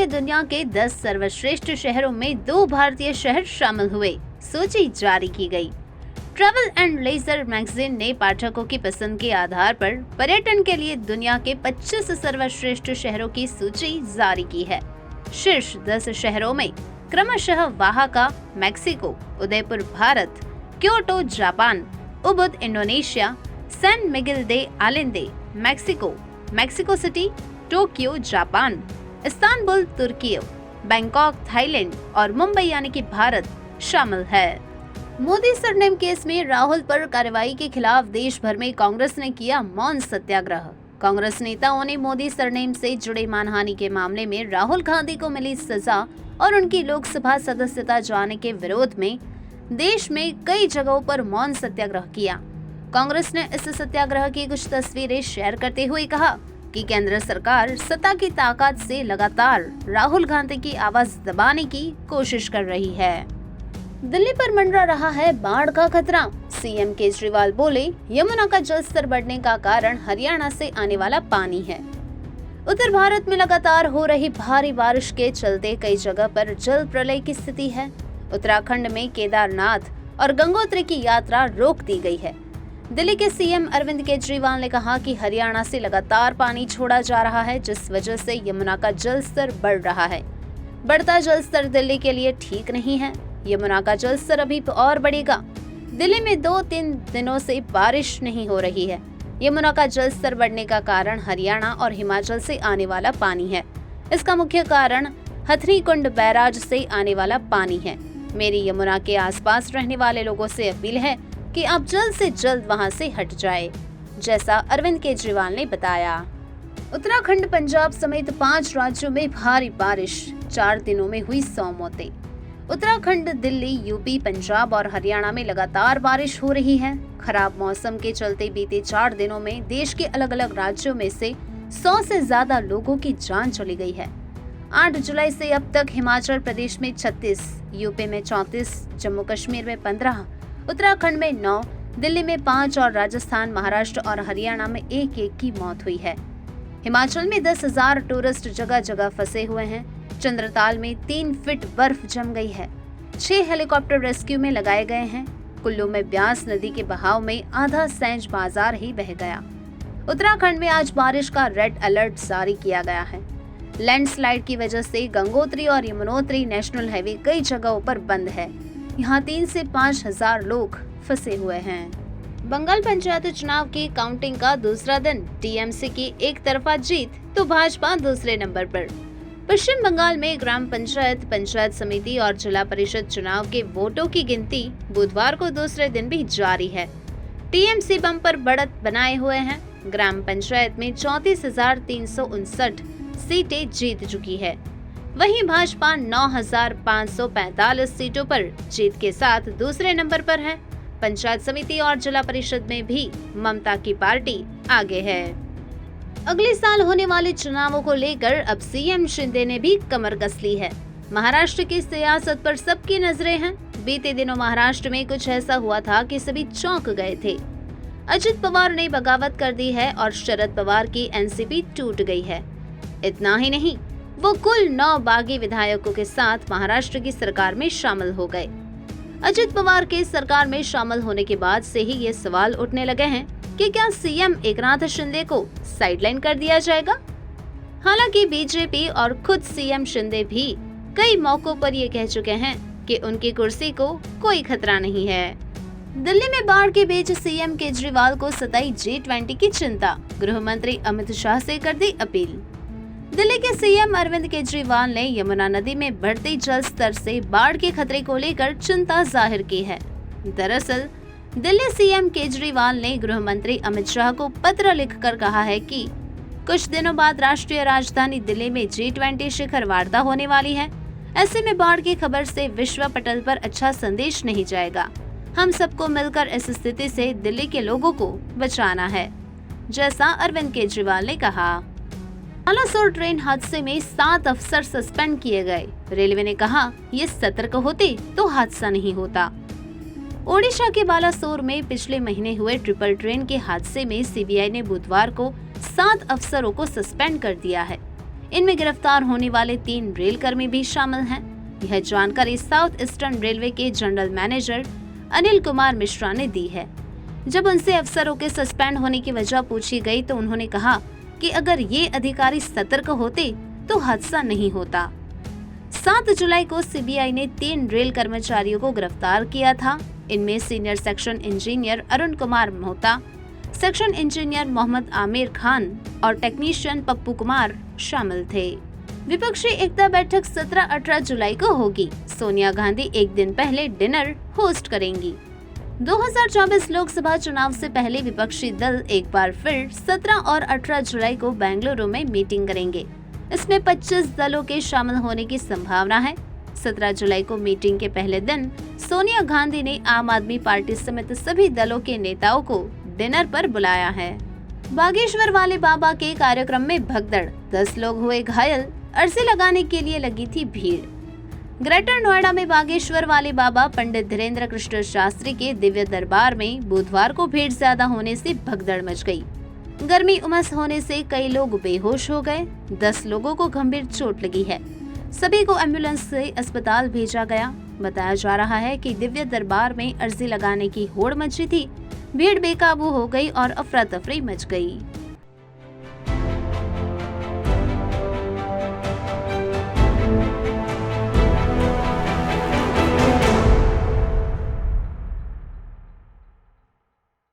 लिए दुनिया के 10 सर्वश्रेष्ठ शहरों में 2 भारतीय शहर शामिल हुए। सूची जारी की गई। ट्रैवल एंड लेजर मैगजीन ने पाठकों की पसंद के आधार पर पर्यटन के लिए दुनिया के 25 सर्वश्रेष्ठ शहरों की सूची जारी की है। शीर्ष 10 शहरों में क्रमशः ओहाका, Mexico, Udaipur, Bharat, Kyoto, Japan, Ubud, Indonesia, San Miguel de Allende, Mexico City, Tokyo, Japan, Istanbul, Turkey, Bangkok, Thailand और मुंबई यानी कि भारत शामिल है। मोदी सरनेम केस में राहुल पर कार्रवाई के खिलाफ देश भर में कांग्रेस ने किया मौन सत्याग्रह। कांग्रेस नेताओं ने मोदी सरनेम से जुड़े मानहानि के मामले में राहुल गांधी को मिली सजा और उनकी लोकसभा सदस्यता जाने के विरोध में देश में कई जगहों पर मौन सत्याग्रह किया। कांग्रेस ने इस सत्याग्रह की कुछ तस्वीरें शेयर करते हुए कहा कि केंद्र सरकार सत्ता की ताकत से लगातार राहुल गांधी की आवाज दबाने की कोशिश कर रही है। दिल्ली पर मंडरा रहा है बाढ़ का खतरा। सीएम केजरीवाल बोले, यमुना का जलस्तर बढ़ने का कारण हरियाणा से आने वाला पानी है। उत्तर भारत में लगातार हो रही भारी बारिश के चलते कई जगह पर जल प्रलय की स्थिति है। उत्तराखंड में केदारनाथ और गंगोत्री की यात्रा रोक दी गई है। दिल्ली के सीएम अरविंद केजरीवाल ने कहा कि हरियाणा से लगातार पानी छोड़ा जा रहा है, जिस वजह से यमुना का जल स्तर बढ़ रहा है। बढ़ता जल स्तर दिल्ली के लिए ठीक नहीं है। यमुना का जल स्तर अभी और बढ़ेगा। दिल्ली में 2-3 दिनों से बारिश नहीं हो रही है। यमुना का जल स्तर बढ़ने का कारण हरियाणा और हिमाचल से आने वाला पानी है। इसका मुख्य कारण हथनीकुंड बैराज से आने वाला पानी है। मेरी यमुना के आसपास रहने वाले लोगों से अपील है कि आप जल्द से जल्द वहां से हट जाएं, जैसा अरविंद केजरीवाल ने बताया। उत्तराखंड, पंजाब समेत 5 राज्यों में भारी बारिश, 4 दिनों में हुई 100 मौतें। उत्तराखंड, दिल्ली, यूपी, पंजाब और हरियाणा में लगातार बारिश हो रही है। खराब मौसम के चलते बीते 4 दिनों में देश के अलग अलग राज्यों में से 100 से ज्यादा लोगों की जान चली गई है। 8 जुलाई से अब तक हिमाचल प्रदेश में 36, यूपी में 34, जम्मू कश्मीर में 15, उत्तराखंड में 9, दिल्ली में 5 और राजस्थान, महाराष्ट्र और हरियाणा में 1-1 की मौत हुई है। हिमाचल में 10,000 टूरिस्ट जगह जगह फंसे हुए हैं। चंद्रताल में 3 फीट बर्फ जम गई है। 6 हेलीकॉप्टर रेस्क्यू में लगाए गए हैं। कुल्लू में ब्यास नदी के बहाव में आधा सैंज बाजार ही बह गया। उत्तराखंड में आज बारिश का रेड अलर्ट जारी किया गया है। लैंडस्लाइड की वजह से गंगोत्री और यमुनोत्री नेशनल हाईवे कई जगहों पर बंद है। यहाँ 3 से 5,000 लोग फंसे हुए हैं। बंगाल पंचायत चुनाव की काउंटिंग का दूसरा दिन, टीएमसी की एक तरफा जीत तो भाजपा दूसरे नंबर पर। पश्चिम बंगाल में ग्राम पंचायत, पंचायत समिति और जिला परिषद चुनाव के वोटों की गिनती बुधवार को दूसरे दिन भी जारी है। टीएमसी बम्पर बढ़त बनाए हुए हैं। ग्राम पंचायत में 34,359 सीटें जीत चुकी है। वहीं भाजपा 9,545 सीटों पर जीत के साथ दूसरे नंबर पर है। पंचायत समिति और जिला परिषद में भी ममता की पार्टी आगे है। अगले साल होने वाले चुनावों को लेकर अब सीएम शिंदे ने भी कमर कस ली है। महाराष्ट्र की सियासत पर सबकी नजरें हैं। बीते दिनों महाराष्ट्र में कुछ ऐसा हुआ था कि सभी चौंक गए थे। अजित पवार ने बगावत कर दी है और शरद पवार की एनसीपी टूट गई है। इतना ही नहीं, वो कुल 9 बागी विधायकों के साथ महाराष्ट्र की सरकार में शामिल हो गए। अजित पवार के सरकार में शामिल होने के बाद से ही ये सवाल उठने लगे हैं कि क्या सीएम एकनाथ शिंदे को साइडलाइन कर दिया जाएगा। हालांकि बीजेपी और खुद सीएम शिंदे भी कई मौकों पर ये कह चुके हैं कि उनकी कुर्सी को कोई खतरा नहीं है। दिल्ली में बाढ़ के बीच सीएम केजरीवाल को सताई G20 की चिंता, गृह मंत्री अमित शाह से कर दी अपील। दिल्ली के सीएम अरविंद केजरीवाल ने यमुना नदी में बढ़ते जल स्तर से बाढ़ के खतरे को लेकर चिंता जाहिर की है। दरअसल दिल्ली सीएम केजरीवाल ने गृह मंत्री अमित शाह को पत्र लिखकर कहा है कि कुछ दिनों बाद राष्ट्रीय राजधानी दिल्ली में G20 शिखर वार्ता होने वाली है। ऐसे में बाढ़ की खबर से विश्व पटल पर अच्छा संदेश नहीं जाएगा। हम सबको मिलकर इस स्थिति से दिल्ली के लोगों को बचाना है, जैसा अरविंद केजरीवाल ने कहा। बालासोर ट्रेन हादसे में 7 अफसर सस्पेंड किए गए। रेलवे ने कहा, ये सतर्क होते तो हादसा नहीं होता। ओडिशा के बालासोर में पिछले महीने हुए ट्रिपल ट्रेन के हादसे में सीबीआई ने बुधवार को 7 अफसरों को सस्पेंड कर दिया है। इनमें गिरफ्तार होने वाले 3 रेल कर्मी भी शामिल हैं। यह जानकारी साउथ ईस्टर्न रेलवे के जनरल मैनेजर अनिल कुमार मिश्रा ने दी है। जब उनसे अफसरों के सस्पेंड होने की वजह पूछी गई तो उन्होंने कहा कि अगर ये अधिकारी सतर्क होते तो हादसा नहीं होता। 7 जुलाई को सीबीआई ने 3 रेल कर्मचारियों को गिरफ्तार किया था। इनमें senior section engineer Arun Kumar Mohta, section engineer Mohammad Aamir Khan और टेक्नीशियन पप्पू कुमार शामिल थे। विपक्षी एकता बैठक 17-18 जुलाई को होगी। सोनिया गांधी एक दिन पहले डिनर होस्ट करेंगी। 2024 लोकसभा चुनाव से पहले विपक्षी दल एक बार फिर 17 और 18 जुलाई को बेंगलुरु में मीटिंग करेंगे। इसमें 25 दलों के शामिल होने की संभावना है। 17 जुलाई को मीटिंग के पहले दिन सोनिया गांधी ने आम आदमी पार्टी समेत सभी दलों के नेताओं को डिनर पर बुलाया है। बागेश्वर वाले बाबा के कार्यक्रम में भगदड़, 10 लोग हुए घायल, अर्जी लगाने के लिए लगी थी भीड़। ग्रेटर नोएडा में बागेश्वर वाले बाबा पंडित धीरेन्द्र कृष्ण शास्त्री के दिव्य दरबार में बुधवार को भीड़ ज्यादा होने से भगदड़ मच गई। गर्मी उमस होने से कई लोग बेहोश हो गए। 10 लोगों को गंभीर चोट लगी है। सभी को एम्बुलेंस से अस्पताल भेजा गया। बताया जा रहा है कि दिव्य दरबार में अर्जी लगाने की होड़ मची थी। भीड़ बेकाबू हो गई और अफरा तफरी मच गई।